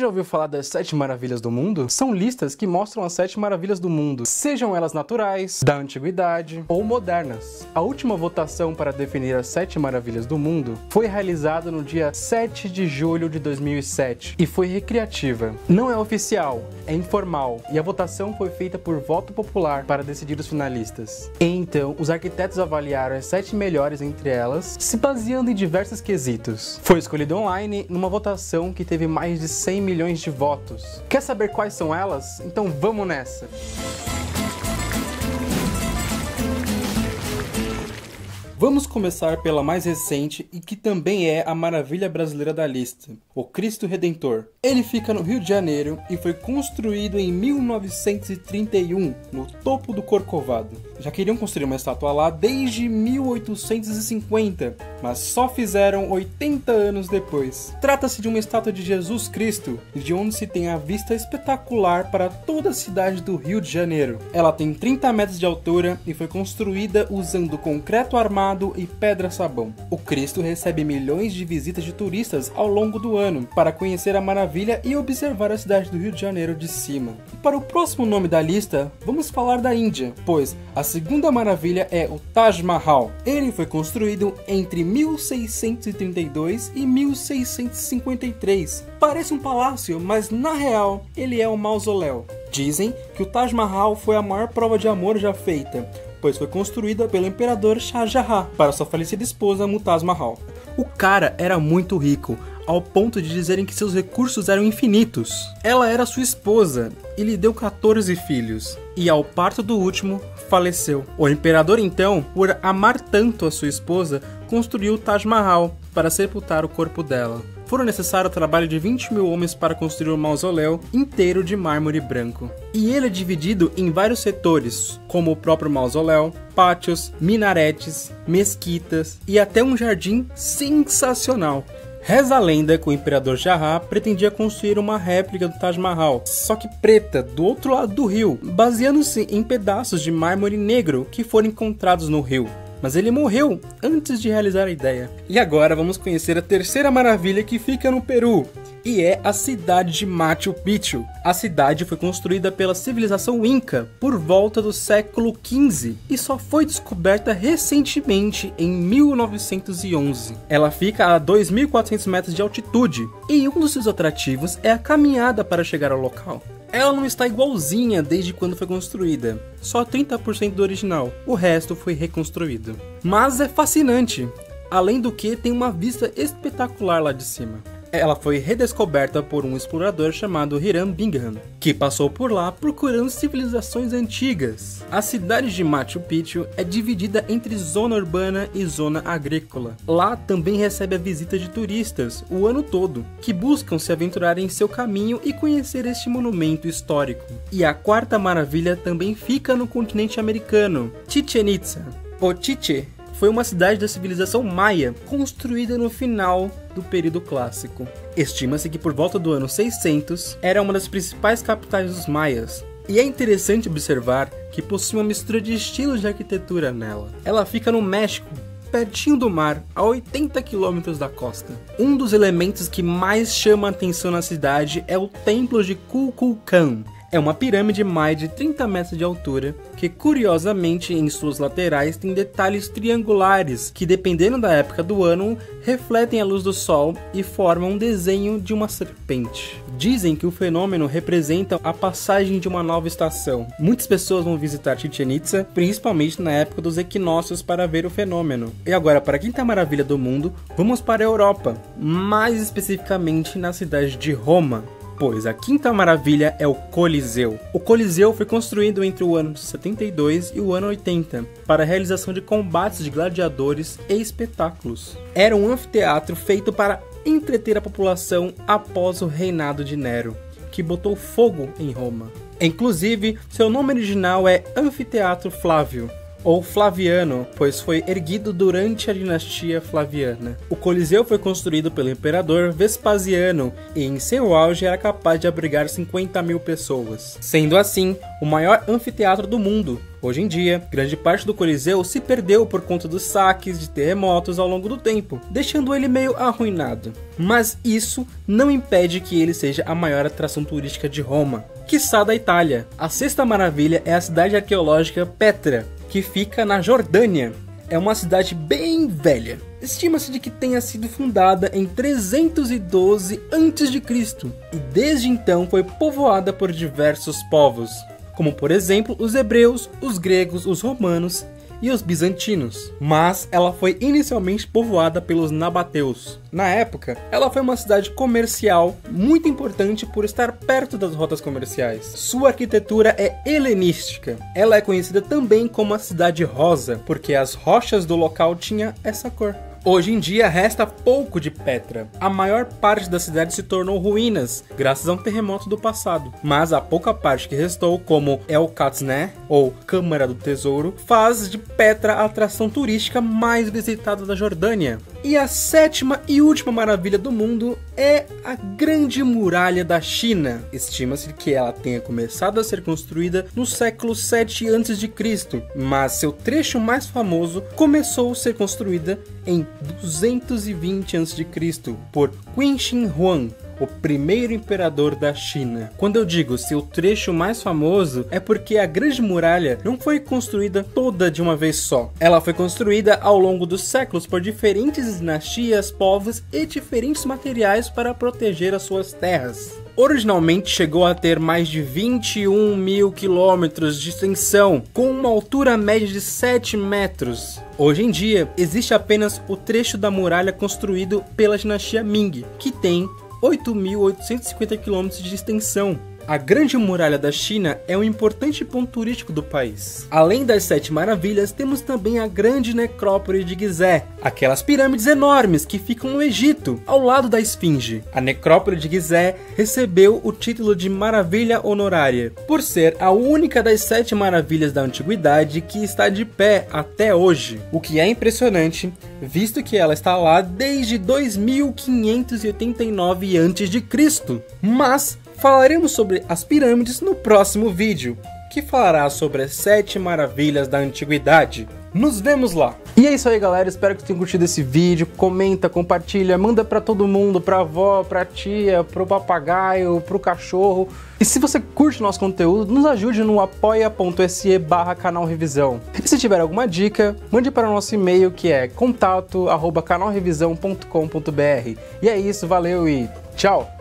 já ouviu falar das 7 maravilhas do mundo? São listas que mostram as 7 maravilhas do mundo, sejam elas naturais, da antiguidade ou modernas. A última votação para definir as 7 maravilhas do mundo foi realizada no dia 7 de julho de 2007 e foi recreativa. Não é oficial, é informal e a votação foi feita por voto popular para decidir os finalistas. Então, os arquitetos avaliaram as 7 melhores entre elas, se baseando em diversos quesitos. Foi escolhido online numa votação que teve mais de 100 milhões de votos. Quer saber quais são elas? Então vamos nessa! Vamos começar pela mais recente e que também é a maravilha brasileira da lista, o Cristo Redentor. Ele fica no Rio de Janeiro e foi construído em 1931, no topo do Corcovado. Já queriam construir uma estátua lá desde 1850, mas só fizeram 80 anos depois. Trata-se de uma estátua de Jesus Cristo, de onde se tem a vista espetacular para toda a cidade do Rio de Janeiro. Ela tem 30 metros de altura e foi construída usando concreto armado e pedra-sabão. O Cristo recebe milhões de visitas de turistas ao longo do ano para conhecer a maravilha e observar a cidade do Rio de Janeiro de cima. E para o próximo nome da lista, vamos falar da Índia, pois a segunda maravilha é o Taj Mahal. Ele foi construído entre 1632 e 1653. Parece um palácio, mas na real ele é um mausoléu. Dizem que o Taj Mahal foi a maior prova de amor já feita, pois foi construída pelo imperador Shah Jahan para sua falecida esposa Mumtaz Mahal. O cara era muito rico, ao ponto de dizerem que seus recursos eram infinitos. Ela era sua esposa e lhe deu 14 filhos, e ao parto do último, faleceu. O imperador então, por amar tanto a sua esposa, construiu o Taj Mahal para sepultar o corpo dela. Foram necessários o trabalho de 20 mil homens para construir um mausoléu inteiro de mármore branco. E ele é dividido em vários setores, como o próprio mausoléu, pátios, minaretes, mesquitas e até um jardim sensacional. Reza a lenda que o imperador Jahan pretendia construir uma réplica do Taj Mahal, só que preta, do outro lado do rio, baseando-se em pedaços de mármore negro que foram encontrados no rio. Mas ele morreu antes de realizar a ideia. E agora vamos conhecer a terceira maravilha que fica no Peru, e é a cidade de Machu Picchu. A cidade foi construída pela civilização Inca por volta do século XV e só foi descoberta recentemente em 1911. Ela fica a 2.400 metros de altitude e um dos seus atrativos é a caminhada para chegar ao local. Ela não está igualzinha desde quando foi construída, só 30% do original, o resto foi reconstruído. Mas é fascinante, além do que tem uma vista espetacular lá de cima. Ela foi redescoberta por um explorador chamado Hiram Bingham, que passou por lá procurando civilizações antigas. A cidade de Machu Picchu é dividida entre zona urbana e zona agrícola. Lá também recebe a visita de turistas o ano todo, que buscam se aventurar em seu caminho e conhecer este monumento histórico. E a quarta maravilha também fica no continente americano, Chichén Itzá, ou Chiché. Foi uma cidade da civilização maia, construída no final do período clássico. Estima-se que por volta do ano 600, era uma das principais capitais dos maias. E é interessante observar que possui uma mistura de estilos de arquitetura nela. Ela fica no México, pertinho do mar, a 80 km da costa. Um dos elementos que mais chama a atenção na cidade é o Templo de Kukulcán. É uma pirâmide maia de 30 metros de altura, que curiosamente em suas laterais tem detalhes triangulares, que dependendo da época do ano, refletem a luz do sol e formam um desenho de uma serpente. Dizem que o fenômeno representa a passagem de uma nova estação. Muitas pessoas vão visitar Chichén Itzá, principalmente na época dos equinócios, para ver o fenômeno. E agora, para a quinta maravilha do mundo, vamos para a Europa, mais especificamente na cidade de Roma. Pois a quinta maravilha é o Coliseu. O Coliseu foi construído entre o ano 72 e o ano 80 para a realização de combates de gladiadores e espetáculos. Era um anfiteatro feito para entreter a população após o reinado de Nero, que botou fogo em Roma. Inclusive, seu nome original é Anfiteatro Flávio. ou Flaviano, pois foi erguido durante a dinastia Flaviana. O Coliseu foi construído pelo imperador Vespasiano e em seu auge era capaz de abrigar 50 mil pessoas, sendo assim o maior anfiteatro do mundo. Hoje em dia, grande parte do Coliseu se perdeu por conta dos saques de terremotos ao longo do tempo, deixando ele meio arruinado. Mas isso não impede que ele seja a maior atração turística de Roma, quiçá da Itália. A sexta maravilha é a cidade arqueológica Petra, que fica na Jordânia. É uma cidade bem velha. Estima-se de que tenha sido fundada em 312 a.C. e desde então foi povoada por diversos povos, como por exemplo os hebreus, os gregos, os romanos e os bizantinos. Mas ela foi inicialmente povoada pelos nabateus. Na época, ela foi uma cidade comercial muito importante por estar perto das rotas comerciais. Sua arquitetura é helenística. Ela é conhecida também como a Cidade Rosa, porque as rochas do local tinham essa cor. Hoje em dia resta pouco de Petra. A maior parte da cidade se tornou ruínas, graças a um terremoto do passado. Mas a pouca parte que restou, como El Katzneh, ou Câmara do Tesouro, faz de Petra a atração turística mais visitada da Jordânia. E a sétima e última maravilha do mundo é a Grande Muralha da China. Estima-se que ela tenha começado a ser construída no século 7 a.C., mas seu trecho mais famoso começou a ser construída em 220 a.C. por Qin Shi Huang, o primeiro imperador da China. Quando eu digo seu trecho mais famoso, é porque a Grande Muralha não foi construída toda de uma vez só. Ela foi construída ao longo dos séculos por diferentes dinastias, povos e diferentes materiais para proteger as suas terras. Originalmente chegou a ter mais de 21 mil quilômetros de extensão, com uma altura média de 7 metros. Hoje em dia, existe apenas o trecho da muralha construído pela dinastia Ming, que tem 8.850 km de extensão. A Grande Muralha da China é um importante ponto turístico do país. Além das 7 maravilhas, temos também a Grande Necrópole de Gizé, aquelas pirâmides enormes que ficam no Egito, ao lado da Esfinge. A Necrópole de Gizé recebeu o título de Maravilha Honorária, por ser a única das 7 maravilhas da antiguidade que está de pé até hoje, o que é impressionante, visto que ela está lá desde 2589 a.C. Mas falaremos sobre as pirâmides no próximo vídeo, que falará sobre as 7 maravilhas da antiguidade. Nos vemos lá! E é isso aí, galera, espero que tenham curtido esse vídeo. Comenta, compartilha, manda pra todo mundo, pra avó, pra tia, pro papagaio, pro cachorro. E se você curte o nosso conteúdo, nos ajude no apoia.se/canal Revisão. E se tiver alguma dica, mande para o nosso e-mail, que é contato@canalrevisão.com.br. E é isso, valeu e tchau!